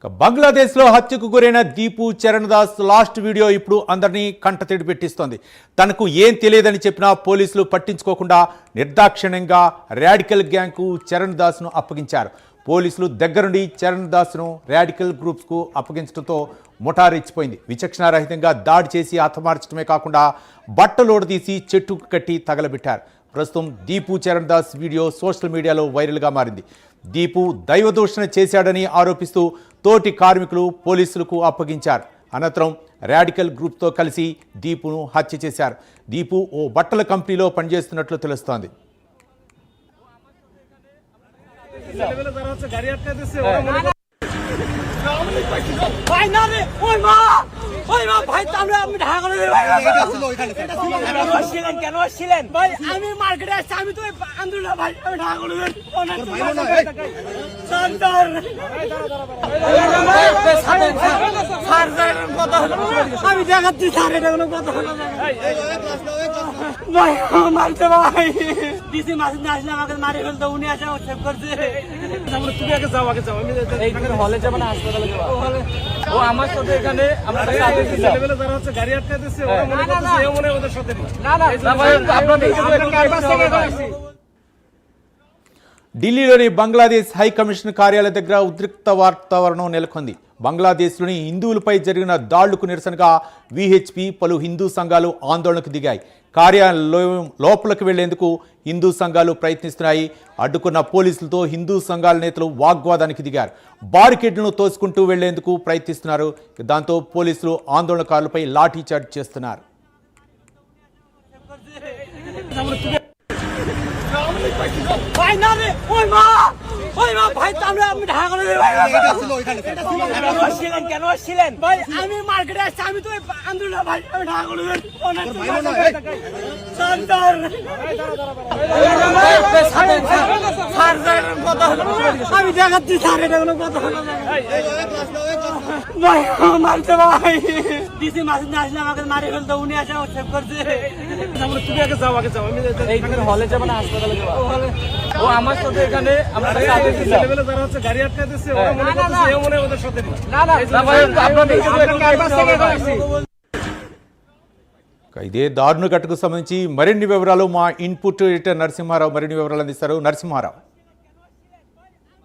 బంగ్లాదేశ్ లో హత్యకు గురైన దీపు చరణ్ దాస్ లాస్ట్ వీడియో ఇప్పుడు అందరినీ కంటతడి పెట్టిస్తోంది. తనకు ఏం తెలియదని చెప్పినా పోలీసులు పట్టించుకోకుండా నిర్దాక్షిణ్యంగా రాడికల్ గ్యాంగ్ కు చరణ్ దాస్ ను అప్పగించారు. పోలీసులు దగ్గరుండి చరణ్ దాస్ ను రాడికల్ గ్రూప్స్ కు అప్పగించడంతో ముఠారెచ్చిపోయింది. విచక్షణారహితంగా దాడి చేసి హతమార్చడమే కాకుండా బట్టలోడు తీసి చెట్టుకు కట్టి తగలబెట్టారు. ప్రస్తుతం దీపు చరణ్ దాస్ వీడియో సోషల్ మీడియాలో వైరల్గా మారింది. దీపు దైవదూషణ చేశాడని ఆరోపిస్తూ తోటి కార్మికులు పోలీసులకు అప్పగించారు. అనంతరం రాడికల్ గ్రూప్తో కలిసి దీపును హత్య చేశారు. దీపు ఓ బట్టల కంపెనీలో పనిచేస్తున్నట్లు తెలుస్తోంది. আমি দেখাচ্ছি স্যার এটা কোনো কথা ভাই মারছে ভাই ডিসি মাসিদ আসলে আমাকে মারি ফেলতো উনি আসে সেভ করছে আমরা তুমি আগে যাও আমি এইখানে হলে যাব না হাসপাতালে যাব ও আমার সাথে এখানে আমরা সাথে ছেলেবেলা যারা হচ্ছে গাড়ি আটকে দিচ্ছে ওরা মনে করতেছে এও মনে ওদের সাথে না ভাই আপনাদের ক্যাম্পাস থেকে করেছি. ఢిల్లీలోని బంగ్లాదేశ్ హై కమిషన్ కార్యాలయం దగ్గర ఉద్రిక్త వాతావరణం నెలకొంది. బంగ్లాదేశ్లోని హిందువులపై జరిగిన దాడులకు నిరసనగా విహెచ్పి పలు హిందూ సంఘాలు ఆందోళనకు దిగాయి. కార్యాలయం లోపలికి వెళ్లేందుకు హిందూ సంఘాలు ప్రయత్నిస్తున్నాయి. అడ్డుకున్న పోలీసులతో హిందూ సంఘాల నేతలు వాగ్వాదానికి దిగారు. బారికేడ్లను తోసుకుంటూ వెళ్లేందుకు ప్రయత్నిస్తున్నారు. దాంతో పోలీసులు ఆందోళనకారులపై లాఠీచార్జ్ చేస్తున్నారు. ভাই না রে ওই মা ভাই আমরা আমি ঢাকা করে কেন আসছিলেন ভাই আমি মার্কেটে আসছি আমি তো আন্দোলন ভাই আমি ঢাকা করে আমি দেখাচ্ছি স্যার এটা কোনো কথা ভাই মারছে ভাই ডিসি মাসিদ আসলে আমাকে মারি ফেলতো উনি আসে সেভ করছে আমরা তুমি আগে যাও আমি এইখানে হলে যাব না হাসপাতালে যাব ও আমার সাথে এখানে আমরা সাথে ছেলেবেলা যারা হচ্ছে গাড়ি আটকে দিচ্ছে ওরা মনে করতেছে এও মনে ওদের সাথে না ভাই আপনাদের ক্যাম্পাস থেকে করেছি. ఇదే దారుణ ఘటనకు సంబంధించి మరిన్ని వివరాలు మా ఇన్పుట్ ఎడిటర్ నరసింహారావు మరిన్ని వివరాలు అందిస్తారు. నరసింహారావు,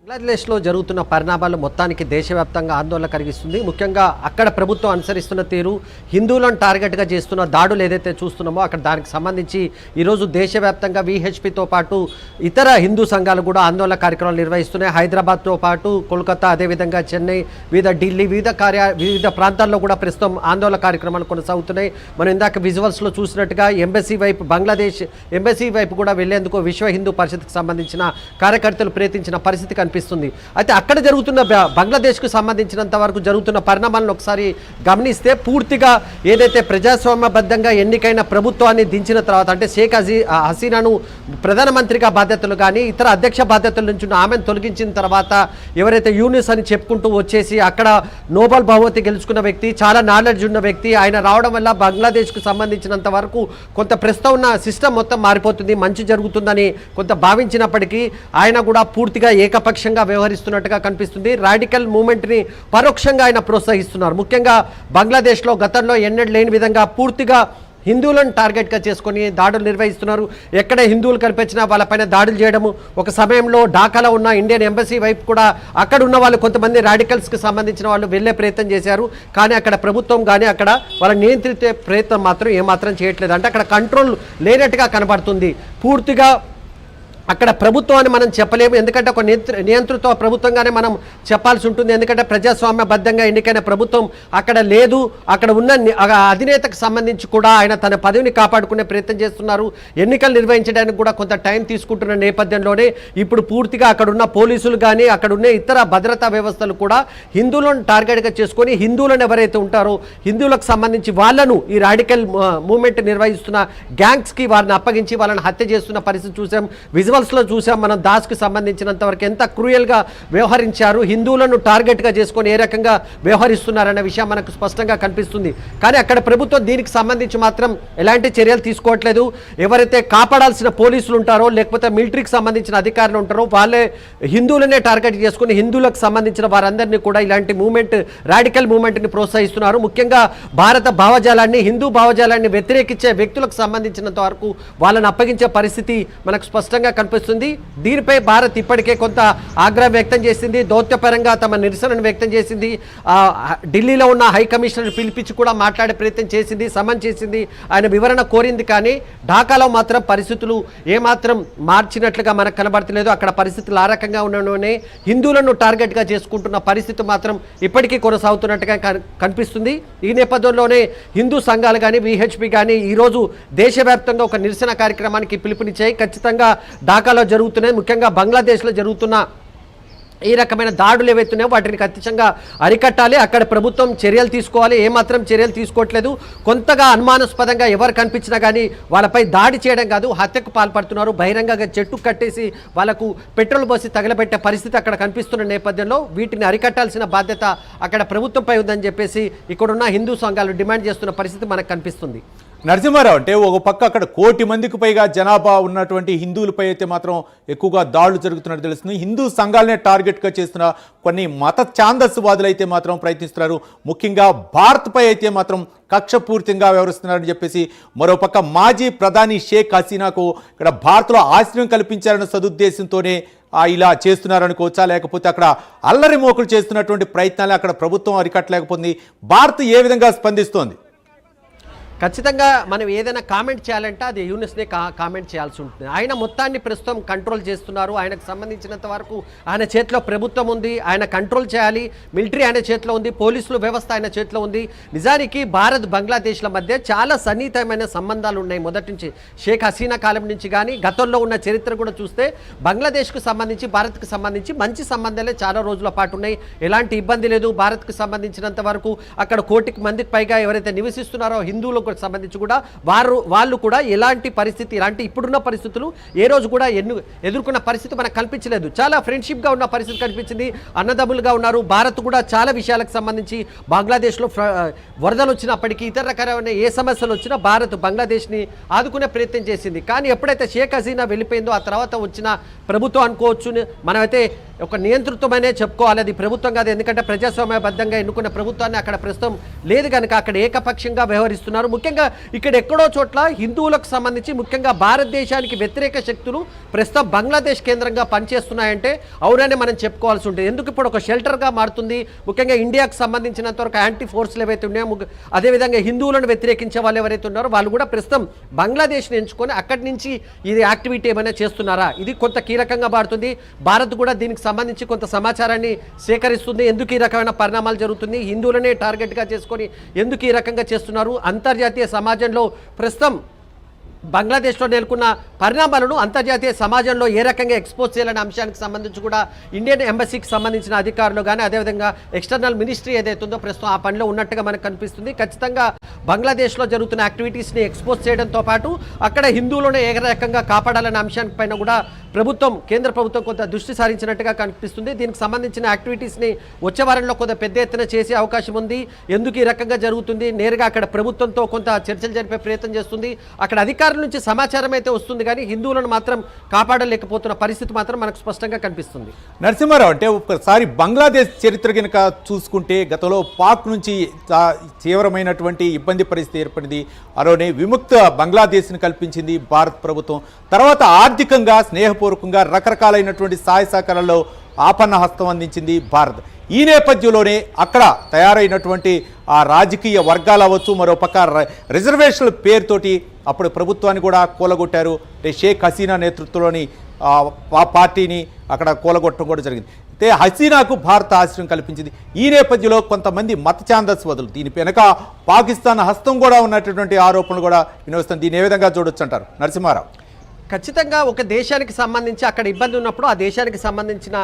బంగ్లాదేశ్లో జరుగుతున్న పరిణామాలు మొత్తానికి దేశవ్యాప్తంగా ఆందోళన కలిగిస్తుంది. ముఖ్యంగా అక్కడ ప్రభుత్వం అనుసరిస్తున్న తీరు, హిందువులను టార్గెట్గా చేస్తున్న దాడులు ఏదైతే చూస్తున్నామో అక్కడ దానికి సంబంధించి ఈరోజు దేశవ్యాప్తంగా విహెచ్పితో పాటు ఇతర హిందూ సంఘాలు కూడా ఆందోళన కార్యక్రమాలు నిర్వహిస్తున్నాయి. హైదరాబాద్తో పాటు కోల్కతా, అదేవిధంగా చెన్నై, ఢిల్లీ వివిధ ప్రాంతాల్లో కూడా ప్రస్తుతం ఆందోళన కార్యక్రమాలు కొనసాగుతున్నాయి. మనం ఇందాక విజువల్స్లో చూసినట్టుగా ఎంబసీ వైపు, బంగ్లాదేశ్ ఎంబసీ వైపు కూడా వెళ్లేందుకు విశ్వ హిందూ పరిషత్కి సంబంధించిన కార్యకర్తలు ప్రయత్నించిన పరిస్థితి కనిపిస్తుంది. అయితే అక్కడ జరుగుతున్న బంగ్లాదేశ్కు సంబంధించినంత వరకు జరుగుతున్న పరిణామాలను ఒకసారి గమనిస్తే పూర్తిగా ఏదైతే ప్రజాస్వామ్యబద్ధంగా ఎన్నికైన ప్రభుత్వాన్ని దించిన తర్వాత అంటే షేక్ హసీనాను ప్రధానమంత్రిగా బాధ్యతలు కానీ ఇతర అధ్యక్ష బాధ్యతల నుంచి ఆమెను తొలగించిన తర్వాత ఎవరైతే యూనిస్ అని చెప్పుకుంటూ వచ్చేసి అక్కడ నోబెల్ బహుమతి గెలుచుకున్న వ్యక్తి, చాలా నాలెడ్జ్ ఉన్న వ్యక్తి, ఆయన రావడం వల్ల బంగ్లాదేశ్కు సంబంధించినంత వరకు కొంత ప్రస్తుతం ఉన్న సిస్టమ్ మొత్తం మారిపోతుంది, మంచి జరుగుతుందని కొంత భావించినప్పటికీ ఆయన కూడా పూర్తిగా ఏకపక్షంగా వ్యవహరిస్తున్నట్టుగా కనిపిస్తుంది. రాడికల్ మూవ్మెంట్ని పరోక్షంగా ఆయన ప్రోత్సహిస్తున్నారు. ముఖ్యంగా బంగ్లాదేశ్లో గతంలో ఎన్నడూ లేని విధంగా పూర్తిగా హిందువులను టార్గెట్గా చేసుకొని దాడులు నిర్వహిస్తున్నారు. ఎక్కడ హిందువులు కనిపించినా వాళ్ళపైన దాడులు చేయడము. ఒక సమయంలో ఢాకాలో ఉన్న ఇండియన్ ఎంబసీ వైపు కూడా అక్కడ ఉన్న వాళ్ళు కొంతమంది రాడికల్స్కి సంబంధించిన వాళ్ళు వెళ్ళే ప్రయత్నం చేశారు. కానీ అక్కడ ప్రభుత్వం కానీ అక్కడ వాళ్ళని నియంత్రించే ప్రయత్నం మాత్రం ఏమాత్రం చేయట్లేదు. అంటే అక్కడ కంట్రోల్ లేనట్టుగా కనబడుతుంది. పూర్తిగా అక్కడ ప్రభుత్వాన్ని మనం చెప్పలేము, ఎందుకంటే ఒక నియంతృత్వ ప్రభుత్వంగానే మనం చెప్పాల్సి ఉంటుంది. ఎందుకంటే ప్రజాస్వామ్యబద్ధంగా ఎన్నికైన ప్రభుత్వం అక్కడ లేదు. అక్కడ ఉన్న అధినేతకు సంబంధించి కూడా ఆయన తన పదవిని కాపాడుకునే ప్రయత్నం చేస్తున్నారు. ఎన్నికలు నిర్వహించడానికి కూడా కొంత టైం తీసుకుంటున్న నేపథ్యంలోనే ఇప్పుడు పూర్తిగా అక్కడ ఉన్న పోలీసులు కానీ అక్కడ ఉన్న ఇతర భద్రతా వ్యవస్థలు కూడా హిందువులను టార్గెట్గా చేసుకొని హిందువులను ఎవరైతే ఉంటారో హిందువులకు సంబంధించి వాళ్ళను ఈ రాడికల్ మూవ్మెంట్ నిర్వహిస్తున్న గ్యాంగ్స్కి వారిని అప్పగించి వాళ్ళని హత్య చేస్తున్న పరిస్థితి చూసాం. విజువల్ విజువల్స్లో చూసాం మనం. దాస్కి సంబంధించినంత వరకు ఎంత క్రూయల్గా వ్యవహరించారు, హిందువులను టార్గెట్గా చేసుకొని ఏ రకంగా వ్యవహరిస్తున్నారన్న విషయం మనకు స్పష్టంగా కనిపిస్తుంది. కానీ అక్కడ ప్రభుత్వం దీనికి సంబంధించి మాత్రం ఎలాంటి చర్యలు తీసుకోవట్లేదు. ఎవరైతే కాపాడాల్సిన పోలీసులు ఉంటారో లేకపోతే మిలిటరీకి సంబంధించిన అధికారులు ఉంటారో వాళ్ళే హిందువులనే టార్గెట్ చేసుకుని హిందువులకు సంబంధించిన వారందరినీ కూడా ఇలాంటి మూవ్మెంట్, రాడికల్ మూవ్మెంట్ని ప్రోత్సహిస్తున్నారు. ముఖ్యంగా భారత భావజాలాన్ని, హిందూ భావజాలాన్ని వ్యతిరేకించే వ్యక్తులకు సంబంధించినంత వరకు వాళ్ళని అప్పగించే పరిస్థితి మనకు స్పష్టంగా కనిపిస్తుంది. దీనిపై భారత్ ఇప్పటికే కొంత ఆగ్రహం వ్యక్తం చేసింది, దౌత్యపరంగా తమ నిరసనను వ్యక్తం చేసింది. ఢిల్లీలో ఉన్న హై కమిషనర్ పిలిపించి కూడా మాట్లాడే ప్రయత్నం చేసింది, సమన్ చేసింది, ఆయన వివరణ కోరింది. కానీ ఢాకాలో మాత్రం పరిస్థితులు ఏమాత్రం మార్చినట్లుగా మనకు కనబడతలేదు. అక్కడ పరిస్థితులు ఆ రకంగా ఉండడంలోనే హిందువులను టార్గెట్గా చేసుకుంటున్న పరిస్థితి మాత్రం ఇప్పటికీ కొనసాగుతున్నట్టుగా కనిపిస్తుంది. ఈ నేపథ్యంలోనే హిందూ సంఘాలు కానీ విహెచ్పి కానీ ఈరోజు దేశవ్యాప్తంగా ఒక నిరసన కార్యక్రమానికి పిలుపునిచ్చాయి. ఖచ్చితంగా ఢాకాలో జరుగుతున్నాయి, ముఖ్యంగా బంగ్లాదేశ్లో జరుగుతున్న ఈ రకమైన దాడులు ఏవైతున్నాయో వాటిని ఖచ్చితంగా అరికట్టాలి. అక్కడ ప్రభుత్వం చర్యలు తీసుకోవాలి. ఏమాత్రం చర్యలు తీసుకోవట్లేదు. కొంతగా అనుమానాస్పదంగా ఎవరు కనిపించినా కానీ వాళ్ళపై దాడి చేయడం కాదు, హత్యకు పాల్పడుతున్నారు. బహిరంగంగా చెట్టు కట్టేసి వాళ్ళకు పెట్రోల్ పోసి తగలబెట్టే పరిస్థితి అక్కడ కనిపిస్తున్న నేపథ్యంలో వీటిని అరికట్టాల్సిన బాధ్యత అక్కడ ప్రభుత్వంపై ఉందని చెప్పేసి ఇక్కడున్న హిందూ సంఘాలు డిమాండ్ చేస్తున్న పరిస్థితి మనకు కనిపిస్తుంది. నరసింహారావు, అంటే ఒక పక్క అక్కడ 1 కోటి మందికి పైగా జనాభా ఉన్నటువంటి హిందువులపై అయితే మాత్రం ఎక్కువగా దాడులు జరుగుతున్నట్టు తెలుస్తుంది. హిందూ సంఘాలనే టార్గెట్గా చేస్తున్న కొన్ని మత ఛాందస్వాదులు అయితే మాత్రం ప్రయత్నిస్తున్నారు. ముఖ్యంగా భారత్పై అయితే మాత్రం కక్షపూరితంగా వ్యవహరిస్తున్నారని చెప్పేసి మరోపక్క మాజీ ప్రధాని షేక్ హసీనాకు ఇక్కడ భారత్లో ఆశ్రయం కల్పించారన్న సదుద్దేశంతోనే ఇలా చేస్తున్నారనుకోవచ్చా, లేకపోతే అక్కడ అల్లరి మోకులు చేస్తున్నటువంటి ప్రయత్నాలు అక్కడ ప్రభుత్వం అరికట్టలేకపోతుంది? భారత్ ఏ విధంగా స్పందిస్తోంది? ఖచ్చితంగా మనం ఏదైనా కామెంట్ చేయాలంటే అది యూనిస్నే కామెంట్ చేయాల్సి ఉంటుంది. ఆయన మొత్తాన్ని ప్రస్తుతం కంట్రోల్ చేస్తున్నారు. ఆయనకు సంబంధించినంత వరకు ఆయన చేతిలో ప్రభుత్వం ఉంది, ఆయన కంట్రోల్ చేయాలి. మిలిటరీ ఆయన చేతిలో ఉంది, పోలీసులు వ్యవస్థ ఆయన చేతిలో ఉంది. నిజానికి భారత్ బంగ్లాదేశ్ల మధ్య చాలా సన్నిహితమైన సంబంధాలు ఉన్నాయి మొదటి నుంచి. షేక్ హసీనా కాలం నుంచి కానీ గతంలో ఉన్న చరిత్ర కూడా చూస్తే బంగ్లాదేశ్కు సంబంధించి భారత్కు సంబంధించి మంచి సంబంధాలే చాలా రోజుల పాటు ఉన్నాయి. ఎలాంటి ఇబ్బంది లేదు. భారత్కు సంబంధించినంత వరకు అక్కడ 1 కోటి మందికి పైగా ఎవరైతే నివసిస్తున్నారో హిందువులకు సంబంధించి కూడా వాళ్ళు కూడా ఎలాంటి పరిస్థితి, ఇలాంటి ఇప్పుడున్న పరిస్థితులు ఏ రోజు కూడా ఎదుర్కొన్న పరిస్థితి మనకు కనిపించలేదు. చాలా ఫ్రెండ్షిప్గా ఉన్న పరిస్థితి కనిపించింది. అన్నదమ్ములుగా ఉన్నారు. భారత్ కూడా చాలా విషయాలకు సంబంధించి బంగ్లాదేశ్లో వరదలు వచ్చినప్పటికీ ఇతర రకాలైన ఏ సమస్యలు వచ్చినా భారత్ బంగ్లాదేశ్ని ఆదుకునే ప్రయత్నం చేసింది. కానీ ఎప్పుడైతే షేక్ హసీనా వెళ్ళిపోయిందో ఆ తర్వాత వచ్చిన ప్రభుత్వం అనుకోవచ్చు, మనమైతే ఒక నియంతృత్వమనే చెప్పుకోవాలి. అది ప్రభుత్వం కాదు, ఎందుకంటే ప్రజాస్వామ్యబద్ధంగా ఎన్నుకున్న ప్రభుత్వాన్ని అక్కడ ప్రస్తుతం లేదు కనుక అక్కడ ఏకపక్షంగా వ్యవహరిస్తున్నారు. ముఖ్యంగా ఇక్కడ ఎక్కడో చోట్ల హిందువులకు సంబంధించి ముఖ్యంగా భారతదేశానికి వ్యతిరేక శక్తులు ప్రస్తుతం బంగ్లాదేశ్ కేంద్రంగా పనిచేస్తున్నాయంటే అవునని మనం చెప్పుకోవాల్సి ఉంటుంది. ఎందుకు ఇప్పుడు ఒక షెల్టర్గా మారుతుంది. ముఖ్యంగా ఇండియాకు సంబంధించినంత వరకు యాంటీ ఫోర్స్లు ఏవైతే ఉన్నాయో, అదేవిధంగా హిందువులను వ్యతిరేకించే వాళ్ళు ఎవరైతే ఉన్నారో వాళ్ళు కూడా ప్రస్తుతం బంగ్లాదేశ్ని ఎంచుకొని అక్కడి నుంచి ఇది యాక్టివిటీ ఏమైనా చేస్తున్నారా, ఇది కొంత కీలకంగా మారుతుంది. భారత్ కూడా దీనికి సంబంధించి కొంత సమాచారాన్ని సేకరిస్తుంది. ఎందుకు ఈ రకమైన పరిణామాలు జరుగుతుంది, హిందువులనే టార్గెట్గా చేసుకొని ఎందుకు ఈ రకంగా చేస్తున్నారు, అంతర్జాతీయ సమాజంలో ప్రస్తుతం బంగ్లాదేశ్లో నెలకొన్న పరిణామాలను అంతర్జాతీయ సమాజంలో ఏ రకంగా ఎక్స్పోజ్ చేయాలనే అంశానికి సంబంధించి కూడా ఇండియన్ ఎంబసీకి సంబంధించిన అధికారులు కానీ అదేవిధంగా ఎక్స్టర్నల్ మినిస్ట్రీ ఏదైతే ఉందో ప్రస్తుతం ఆ పనిలో ఉన్నట్టుగా మనకు కనిపిస్తుంది. ఖచ్చితంగా బంగ్లాదేశ్లో జరుగుతున్న యాక్టివిటీస్ని ఎక్స్పోజ్ చేయడంతో పాటు అక్కడ హిందువులను ఏ రకంగా కాపాడాలనే అంశానిపైన కూడా కేంద్ర ప్రభుత్వం కొంత దృష్టి సారించినట్టుగా కనిపిస్తుంది. దీనికి సంబంధించిన యాక్టివిటీస్ని వచ్చే వారంలో కొంత పెద్ద ఎత్తున చేసే అవకాశం ఉంది. ఎందుకు ఈ రకంగా జరుగుతుంది, నేరుగా అక్కడ ప్రభుత్వంతో కొంత చర్చలు జరిపే ప్రయత్నం చేస్తుంది. అక్కడ అధికారుల నుంచి సమాచారం అయితే వస్తుంది కానీ హిందువులను మాత్రం కాపాడలేకపోతున్న పరిస్థితి మాత్రం మనకు స్పష్టంగా కనిపిస్తుంది. నరసింహారావు, అంటే ఒకసారి బంగ్లాదేశ్ చరిత్ర కనుక చూసుకుంటే గతంలో పాక్ నుంచి తీవ్రమైనటువంటి ఇబ్బంది పరిస్థితి ఏర్పడింది. అలానే విముక్త బంగ్లాదేశ్ని కల్పించింది భారత ప్రభుత్వం. తర్వాత ఆర్థికంగా స్నేహపూర్వకంగా రకరకాలైనటువంటి సహాయ సహకారాల్లో ఆపన్న హస్తం అందించింది భారత్. ఈ నేపథ్యంలోనే అక్కడ తయారైనటువంటి ఆ రాజకీయ వర్గాలు అవ్వచ్చు, మరోపక్క రిజర్వేషన్ల పేరుతోటి అప్పుడు ప్రభుత్వాన్ని కూడా కూలగొట్టారు. షేక్ హసీనా నేతృత్వంలోని పార్టీని అక్కడ కూలగొట్టడం కూడా జరిగింది. అయితే హసీనాకు భారత ఆశ్రయం కల్పించింది. ఈ నేపథ్యంలో కొంతమంది మత ఛాందస్వాదులు దీని వెనక పాకిస్తాన్ హస్తం కూడా ఉన్నటువంటి ఆరోపణలు కూడా వినిపిస్తుంది. దీన్ని ఏ విధంగా చూడొచ్చు అంటారు నరసింహారావు? ఖచ్చితంగా ఒక దేశానికి సంబంధించి అక్కడ ఇబ్బంది ఉన్నప్పుడు ఆ దేశానికి సంబంధించిన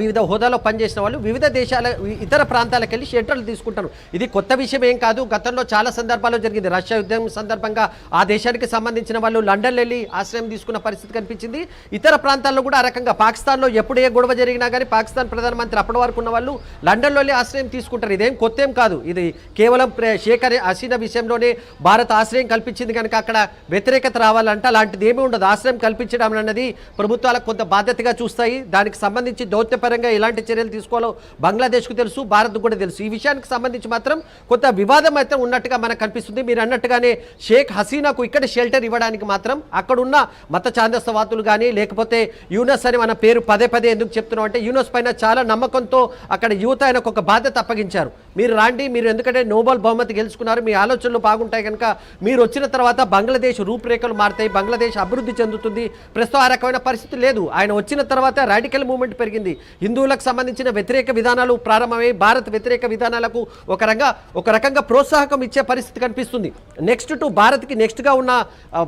వివిధ హోదాలో పనిచేసిన వాళ్ళు వివిధ దేశాల ఇతర ప్రాంతాలకు వెళ్ళి షెల్టర్లు తీసుకుంటారు. ఇది కొత్త విషయం ఏం కాదు. గతంలో చాలా సందర్భాల్లో జరిగింది. రష్యా యుద్ధం సందర్భంగా ఆ దేశానికి సంబంధించిన వాళ్ళు లండన్ వెళ్ళి ఆశ్రయం తీసుకున్న పరిస్థితి కనిపించింది. ఇతర ప్రాంతాల్లో కూడా ఆ రకంగా పాకిస్తాన్లో ఎప్పుడు ఏ గొడవ జరిగినా కానీ పాకిస్తాన్ ప్రధానమంత్రి అప్పటి వరకు ఉన్న వాళ్ళు లండన్లో వెళ్ళి ఆశ్రయం తీసుకుంటారు. ఇదేం కొత్త ఏం కాదు. ఇది కేవలం షేక్ హసీనా విషయంలోనే భారత్ ఆశ్రయం కల్పించింది కనుక అక్కడ వ్యతిరేకత రావాలంటే అలాంటిది ఏమీ ఉండదు. ఆశ్రయం కల్పించడం అన్నది ప్రభుత్వాలకు కొంత బాధ్యతగా చూస్తాయి. దానికి సంబంధించి దౌత్యపరంగా ఎలాంటి చర్యలు తీసుకోవాలో బంగ్లాదేశ్కు తెలుసు, భారత్కు కూడా తెలుసు. ఈ విషయానికి సంబంధించి మాత్రం కొంత వివాదం అయితే ఉన్నట్టుగా మనకు కనిపిస్తుంది. మీరు అన్నట్టుగానే షేక్ హసీనాకు ఇక్కడ షెల్టర్ ఇవ్వడానికి మాత్రం అక్కడున్న మత ఛాందసవాదులు కానీ లేకపోతే యూనస్ అని మన పేరు పదే పదే ఎందుకు చెప్తున్నాం అంటే యూనస్ పైన చాలా నమ్మకంతో అక్కడ యువత ఆయనకు ఒక బాధ్యత అప్పగించారు. మీరు రాండి, మీరు ఎందుకంటే నోబెల్ బహుమతి గెలుచుకున్నారు, మీ ఆలోచనలు బాగుంటాయి కనుక మీరు వచ్చిన తర్వాత బంగ్లాదేశ్ రూపురేఖలు మారుతాయి, బంగ్లాదేశ్ అభివృద్ధి చెందుతుంది. ప్రస్తుతం ఆ రకమైన పరిస్థితి లేదు. ఆయన వచ్చిన తర్వాత రాడికల్ మూవ్మెంట్ పెరిగింది. హిందువులకు సంబంధించిన వ్యతిరేక విధానాలు ప్రారంభమై భారత్ వ్యతిరేక విధానాలకు ఒక రకంగా ప్రోత్సాహకం ఇచ్చే పరిస్థితి కనిపిస్తుంది. నెక్స్ట్ టు భారత్కి నెక్స్ట్గా ఉన్న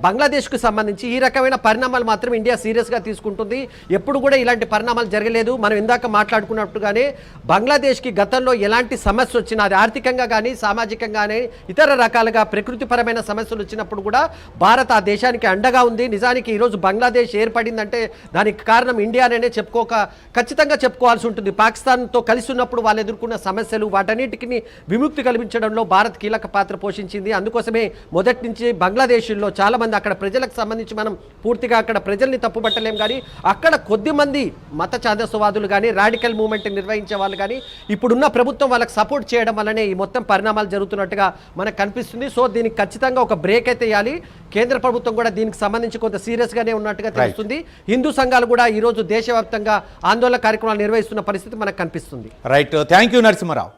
బంగ్లాదేశ్కు సంబంధించి ఈ రకమైన పరిణామాలు మాత్రం ఇండియా సీరియస్గా తీసుకుంటుంది. ఎప్పుడు కూడా ఇలాంటి పరిణామాలు జరగలేదు. మనం ఇందాక మాట్లాడుకున్నట్టుగానే బంగ్లాదేశ్కి గతంలో ఎలాంటి సమస్య వచ్చినా అది ఆర్థికంగా కానీ సామాజికంగానే ఇతర రకాలుగా ప్రకృతిపరమైన సమస్యలు వచ్చినప్పుడు కూడా భారత్ ఆ దేశానికి అండగా ఉంది. నిజానికి ఈరోజు బంగ్లాదేశ్ ఏర్పడిందంటే దానికి కారణం ఇండియానే ఖచ్చితంగా చెప్పుకోవాల్సి ఉంటుంది. పాకిస్తాన్తో కలిసి ఉన్నప్పుడు వాళ్ళు ఎదుర్కొన్న సమస్యలు వాటన్నిటికీ విముక్తి కల్పించడంలో భారత్ కీలక పాత్ర పోషించింది. అందుకోసమే మొదటి నుంచి బంగ్లాదేశ్లో చాలా మంది అక్కడ ప్రజలకు సంబంధించి మనం పూర్తిగా అక్కడ ప్రజల్ని తప్పుపట్టలేం కానీ అక్కడ కొద్ది మంది మత ఛాందసవాదులు కానీ రాడికల్ మూవ్మెంట్ నిర్వహించే వాళ్ళు కానీ ఇప్పుడున్న ప్రభుత్వం వాళ్ళకి సపోర్ట్ చేయడం వల్లనే ఈ మొత్తం పరిణామాలు జరుగుతున్నట్టుగా మనకు కనిపిస్తుంది. సో దీనికి ఖచ్చితంగా ఒక బ్రేక్ అయితే ఇవ్వాలి. కేంద్ర ప్రభుత్వం కూడా దీనికి సంబంధించి కొంత సీరియస్గానే ఉన్నట్టుగా తెలుస్తుంది. హిందూ సంఘాలు కూడా ఈరోజు దేశవ్యాప్తంగా ఆందోళన కార్యక్రమాలు నిర్వహిస్తున్న పరిస్థితి మనకు కనిపిస్తుంది. Right, thank you Narasimha Rao.